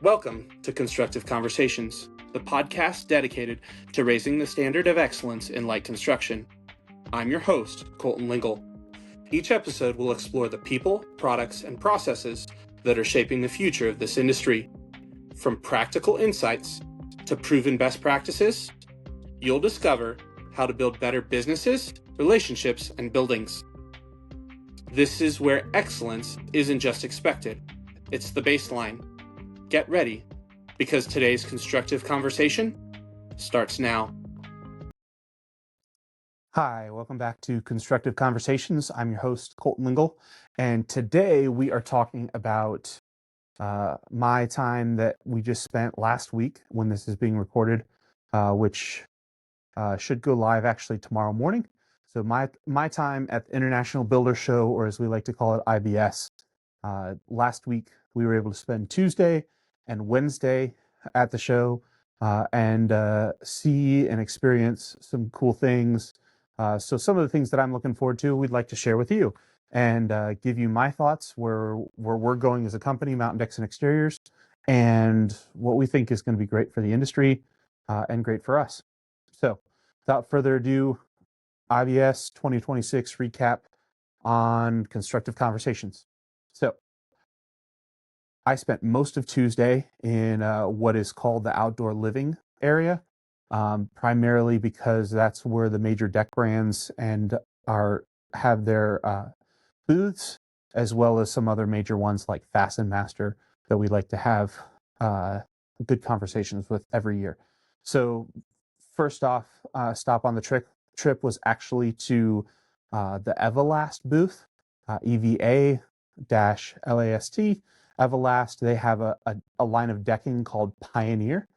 Welcome to Constructive Conversations, the podcast dedicated to raising the standard of excellence in light construction. I'm your host, Colton Lingle. Each episode will explore the people, products, and processes that are shaping the future of this industry. From practical insights to proven best practices, you'll discover how to build better businesses, relationships, and buildings. This is where excellence isn't just expected, it's the baseline. Get ready, because today's constructive conversation starts now. Hi, welcome back to Constructive Conversations. I'm your host, Colton Lingle, and today we are talking about my time that we just spent last week when this is being recorded, which should go live actually tomorrow morning. So my time at the International Builder Show, or as we like to call it, IBS. Last week we were able to spend Tuesday and Wednesday at the show and see and experience some cool things. So some of the things that I'm looking forward to, we'd like to share with you and give you my thoughts where we're going as a company, Mountain Decks and Exteriors, and what we think is going to be great for the industry and great for us. So without further ado, IBS 2026 recap on Constructive Conversations. So I spent most of Tuesday in what is called the outdoor living area, primarily because that's where the major deck brands have their booths, as well as some other major ones like Fasten Master that we like to have good conversations with every year. So first off, stop on the trip was actually to the Everlast booth, EVA-LAST. Everlast, they have a line of decking called Pioneer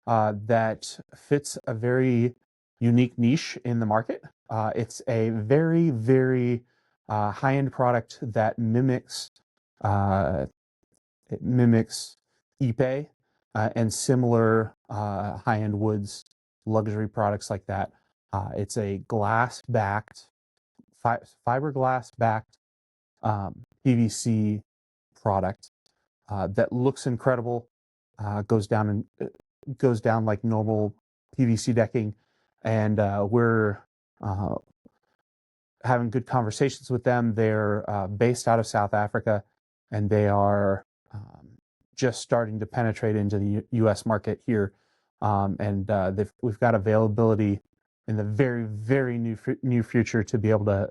that fits a very unique niche in the market. It's a very, very high-end product that mimics Ipe and similar high-end woods luxury products like that. It's a glass-backed, fiberglass-backed PVC product that looks incredible, goes down like normal PVC decking, and we're having good conversations with them. They're based out of South Africa, and they are just starting to penetrate into the U.S. market here, and we've got availability in the very, very near future to be able to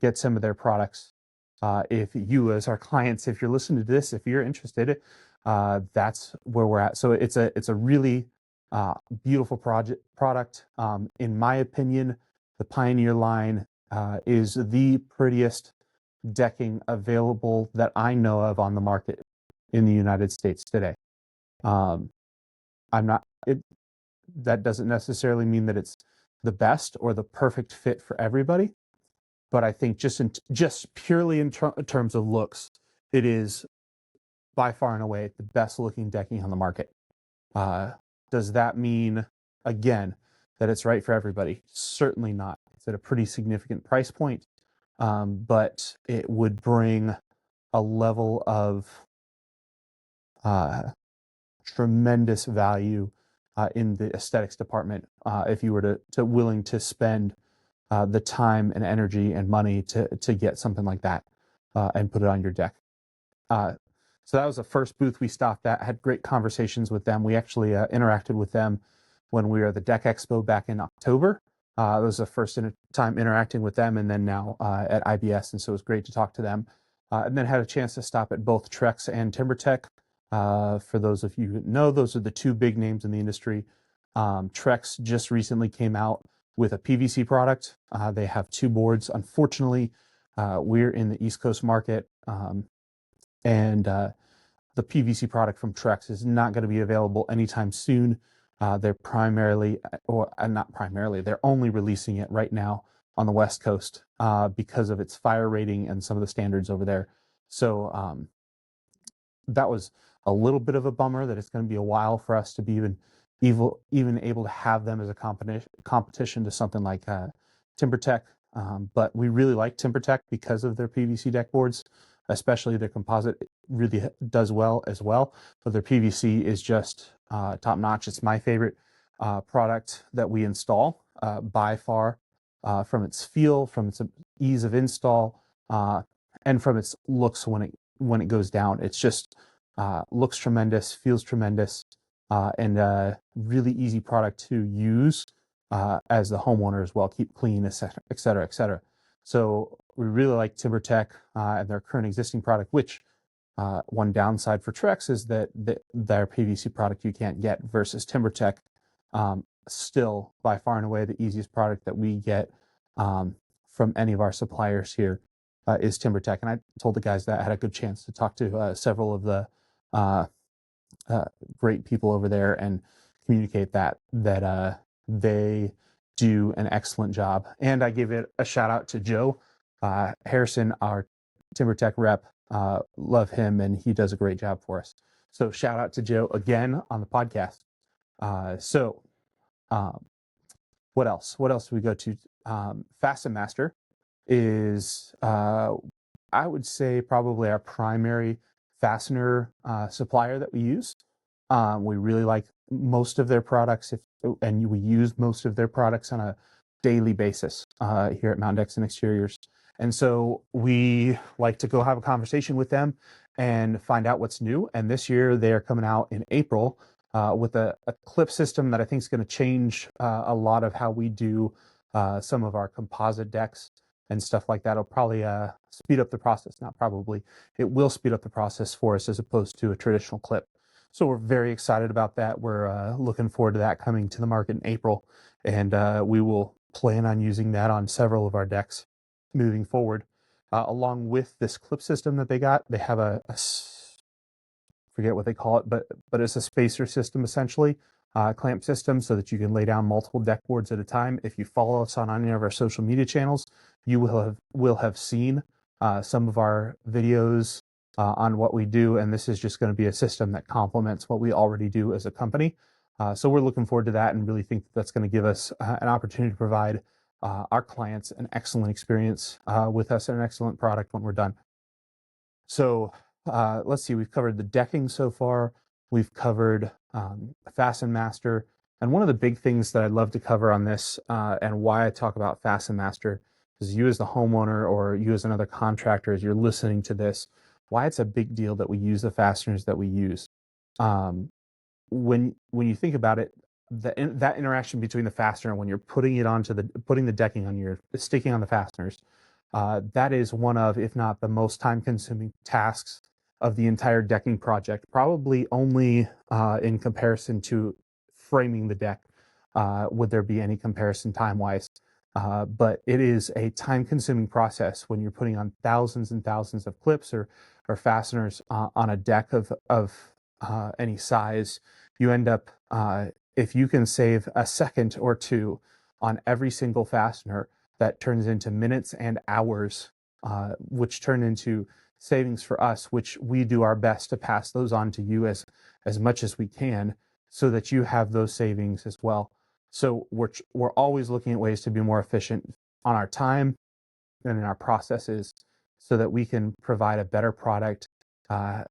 get some of their products. If you, as our clients, if you're listening to this, if you're interested, that's where we're at. So it's a really beautiful product. In my opinion, the Pioneer line is the prettiest decking available that I know of on the market in the United States today. That doesn't necessarily mean that it's the best or the perfect fit for everybody. But I think just purely in terms of looks, it is by far and away the best looking decking on the market. Does that mean, again, that it's right for everybody? Certainly not. It's at a pretty significant price point, but it would bring a level of tremendous value in the aesthetics department if you were to willing to spend the time and energy and money to get something like that and put it on your deck. So that was the first booth we stopped at. Had great conversations with them. We actually interacted with them when we were at the Deck Expo back in October. It was the first time interacting with them, and then now at IBS, and so it was great to talk to them. And then had a chance to stop at both Trex and TimberTech. For those of you who know, those are the two big names in the industry. Trex just recently came out with a PVC product. They have two boards. Unfortunately, we're in the East Coast market, and the PVC product from Trex is not going to be available anytime soon. They're they're only releasing it right now on the West Coast because of its fire rating and some of the standards over there. So that was a little bit of a bummer that it's going to be a while for us to be even able to have them as a competition to something like TimberTech. But we really like TimberTech because of their PVC deck boards. especially their composite really does well as well. But their PVC is just top notch. It's my favorite product that we install by far, from its feel, from its ease of install, and from its looks when it goes down. It's just looks tremendous, feels tremendous, and a really easy product to use as the homeowner as well. Keep clean, et cetera, et cetera, et cetera. So we really like TimberTech and their current existing product, which one downside for Trex is that their PVC product you can't get, versus TimberTech, still by far and away the easiest product that we get from any of our suppliers here is TimberTech. And I told the guys that I had a good chance to talk to several of the great people over there and communicate that they do an excellent job. And I give it a shout out to Joe Harrison, our TimberTech rep. Love him, and he does a great job for us. So shout out to Joe again on the podcast. What else? What else do we go to? Fasten Master is, I would say, probably our primary fastener supplier that we use. We really like most of their products, and we use most of their products on a daily basis here at Mountain Decks and Exteriors. And so we like to go have a conversation with them and find out what's new. And this year they are coming out in April with a clip system that I think is going to change a lot of how we do some of our composite decks and stuff like that. It'll probably speed up the process. Not probably. It will speed up the process for us as opposed to a traditional clip. So we're very excited about that. We're looking forward to that coming to the market in April. And we will plan on using that on several of our decks moving forward. Along with this clip system that they got, they have a forget what they call it, but it's a spacer system, essentially, clamp system, so that you can lay down multiple deck boards at a time. If you follow us on any of our social media channels, you will have seen some of our videos on what we do, and this is just going to be a system that complements what we already do as a company. So we're looking forward to that, and really think that's going to give us an opportunity to provide our clients an excellent experience with us and an excellent product when we're done. So let's see, we've covered the decking so far. We've covered Fasten Master. And one of the big things that I'd love to cover on this and why I talk about Fasten Master is, you as the homeowner or you as another contractor, as you're listening to this, why it's a big deal that we use the fasteners that we use. When you think about it, that interaction between the fastener when you're putting the decking on, you're sticking on the fasteners, that is one of, if not the most time-consuming tasks of the entire decking project. Probably only in comparison to framing the deck would there be any comparison time-wise. But it is a time-consuming process when you're putting on thousands and thousands of clips or fasteners on a deck of any size. You end up, if you can save a second or two on every single fastener, that turns into minutes and hours, which turn into savings for us, which we do our best to pass those on to you as much as we can, so that you have those savings as well. So we're always looking at ways to be more efficient on our time and in our processes, so that we can provide a better product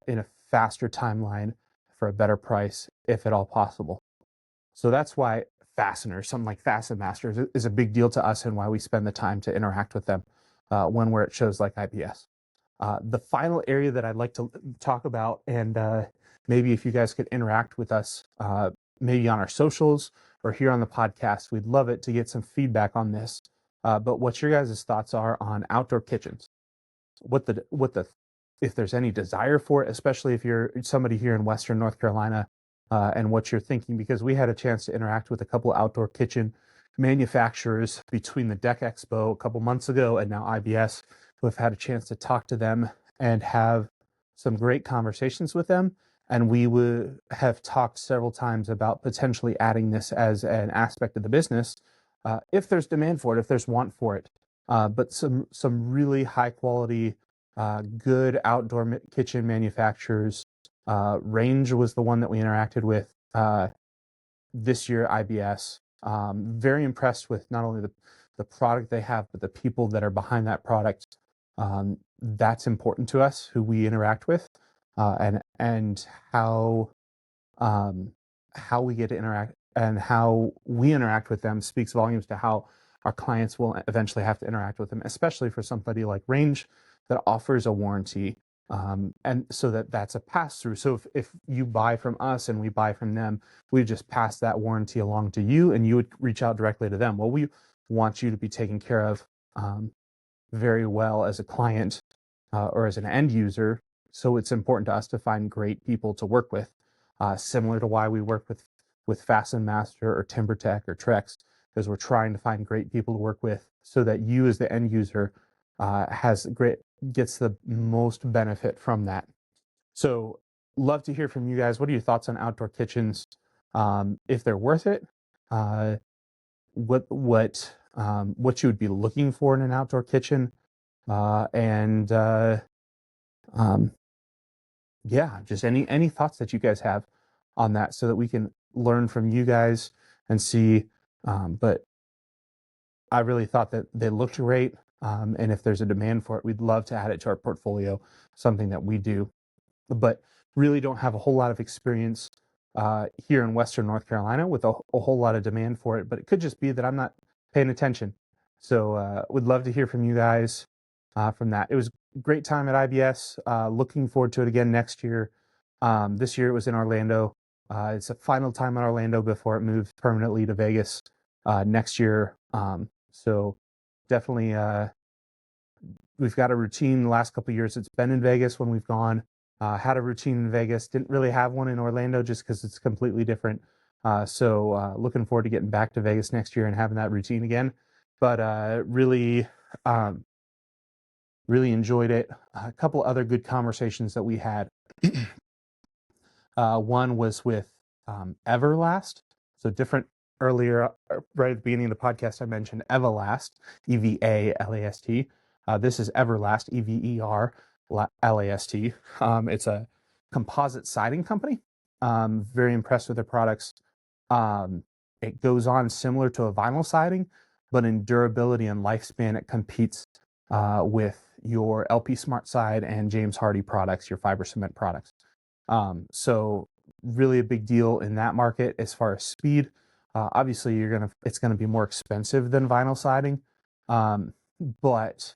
in a faster timeline for a better price, if at all possible. So that's why fasteners, something like Fasten Masters, is a big deal to us, and why we spend the time to interact with them when we're at shows like IPS. The final area that I'd like to talk about, and maybe if you guys could interact with us, maybe on our socials or here on the podcast, we'd love it to get some feedback on this. But what your guys' thoughts are on outdoor kitchens, if there's any desire for it, especially if you're somebody here in Western North Carolina, and what you're thinking, because we had a chance to interact with a couple outdoor kitchen manufacturers between the Deck Expo a couple months ago and now IBS, who have had a chance to talk to them and have some great conversations with them. And we would have talked several times about potentially adding this as an aspect of the business, if there's demand for it, if there's want for it. But some really high quality, good outdoor kitchen manufacturers. Range was the one that we interacted with this year, IBS. Very impressed with not only the product they have, but the people that are behind that product. That's important to us, who we interact with, and um, how we get to interact and how we interact with them speaks volumes to how our clients will eventually have to interact with them, especially for somebody like Range that offers a warranty. And so that's a pass through. So if you buy from us and we buy from them, we just pass that warranty along to you and you would reach out directly to them. Well, we want you to be taken care of very well as a client or as an end user. So it's important to us to find great people to work with, similar to why we work with Fasten Master or TimberTech or Trex, because we're trying to find great people to work with so that you as the end user gets the most benefit from that. So love to hear from you guys. What are your thoughts on outdoor kitchens? If they're worth it, what you would be looking for in an outdoor kitchen, and yeah, just any thoughts that you guys have on that, so that we can learn from you guys and see. But I really thought that they looked great, and if there's a demand for it, we'd love to add it to our portfolio. Something that we do, but really don't have a whole lot of experience here in Western North Carolina with a whole lot of demand for it. But it could just be that I'm not paying attention. So would love to hear from you guys from that. It was a great time at IBS. Looking forward to it again next year. This year it was in Orlando. It's a final time in Orlando before it moves permanently to Vegas next year. So definitely we've got a routine the last couple of years. It's been in Vegas when we've gone. Had a routine in Vegas. Didn't really have one in Orlando just because it's completely different. So looking forward to getting back to Vegas next year and having that routine again. But really enjoyed it. A couple other good conversations that we had. One was with Everlast. So different. Earlier, right at the beginning of the podcast, I mentioned Everlast, Evalast. This is Everlast, Everlast. It's a composite siding company. Very impressed with their products. It goes on similar to a vinyl siding, but in durability and lifespan, it competes with your LP Smart Side and James Hardie products, your fiber cement products. So really a big deal in that market as far as speed. Obviously, it's gonna be more expensive than vinyl siding, but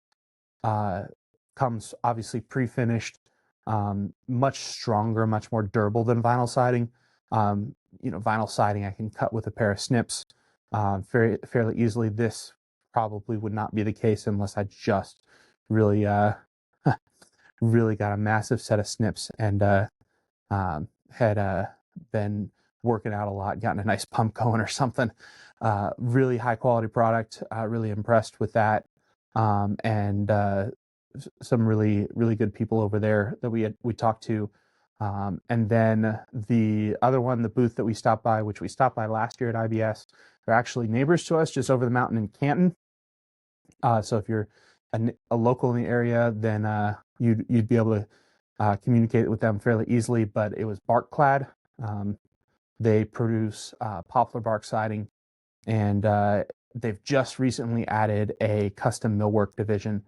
comes obviously pre-finished, much stronger, much more durable than vinyl siding. Vinyl siding I can cut with a pair of snips fairly easily. This probably would not be the case unless I just really really got a massive set of snips and had been working out a lot, gotten a nice pump going or something. Really high quality product. Really impressed with that. And some really good people over there that we talked to. And then the other one, the booth that we stopped by, which we stopped by last year at IBS, they're actually neighbors to us just over the mountain in Canton. So if you're a local in the area, then you'd be able to communicate with them fairly easily. But it was bark clad. They produce poplar bark siding, and they've just recently added a custom millwork division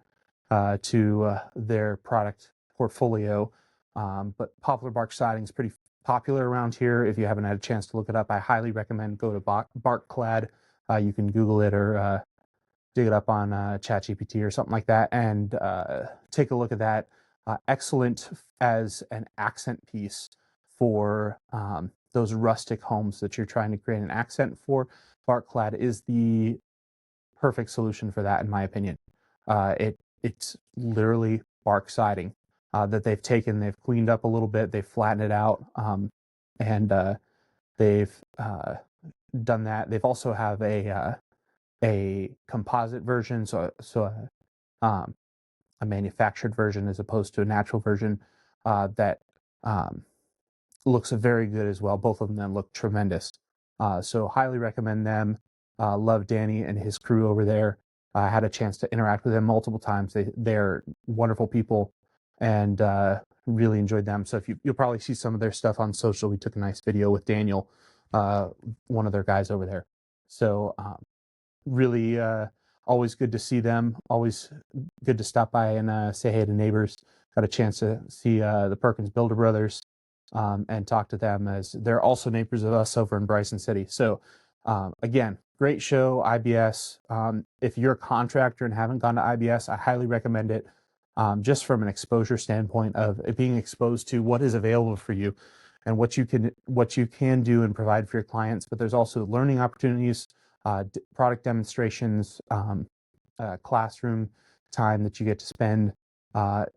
to their product portfolio. But poplar bark siding is pretty popular around here. If you haven't had a chance to look it up, I highly recommend go to bark clad. You can Google it or dig it up on ChatGPT or something like that and take a look at that. Excellent as an accent piece for those rustic homes that you're trying to create an accent for. Bark clad is the perfect solution for that, in my opinion. It's literally bark siding that they've cleaned up a little bit, they've flattened it out, and they've done that. They've also have a composite version, so a manufactured version as opposed to a natural version that looks very good as well. Both of them look tremendous. So highly recommend them. Love Danny and his crew over there. I had a chance to interact with them multiple times. They're wonderful people and really enjoyed them. So you'll probably see some of their stuff on social. We took a nice video with Daniel, one of their guys over there. So really always good to see them. Always good to stop by and say hey to neighbors. Got a chance to see the Perkins Builder Brothers and talk to them, as they're also neighbors of us over in Bryson City. So again, great show, IBS. If you're a contractor and haven't gone to IBS, I highly recommend it, just from an exposure standpoint of it being exposed to what is available for you and what you can do and provide for your clients. But there's also learning opportunities, product demonstrations, classroom time that you get to spend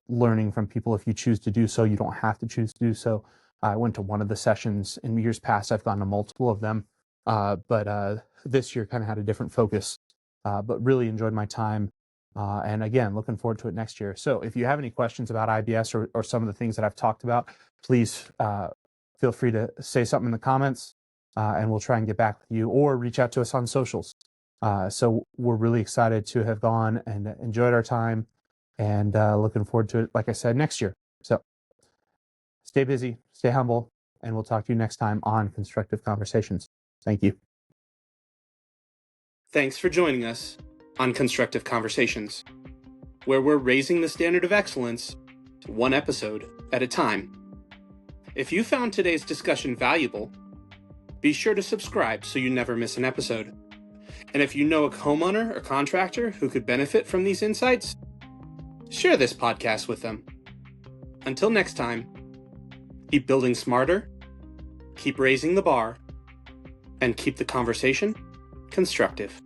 learning from people if you choose to do so. You don't have to choose to do so. I went to one of the sessions in years past. I've gone to multiple of them, but this year kind of had a different focus, but really enjoyed my time. And again, looking forward to it next year. So if you have any questions about IBS or some of the things that I've talked about, please feel free to say something in the comments, and we'll try and get back with you, or reach out to us on socials. So we're really excited to have gone and enjoyed our time, and looking forward to it, like I said, next year. So stay busy, stay humble, and we'll talk to you next time on Constructive Conversations. Thank you. Thanks for joining us on Constructive Conversations, where we're raising the standard of excellence one episode at a time. If you found today's discussion valuable, be sure to subscribe so you never miss an episode. And if you know a homeowner or contractor who could benefit from these insights, share this podcast with them. Until next time, keep building smarter, keep raising the bar, and keep the conversation constructive.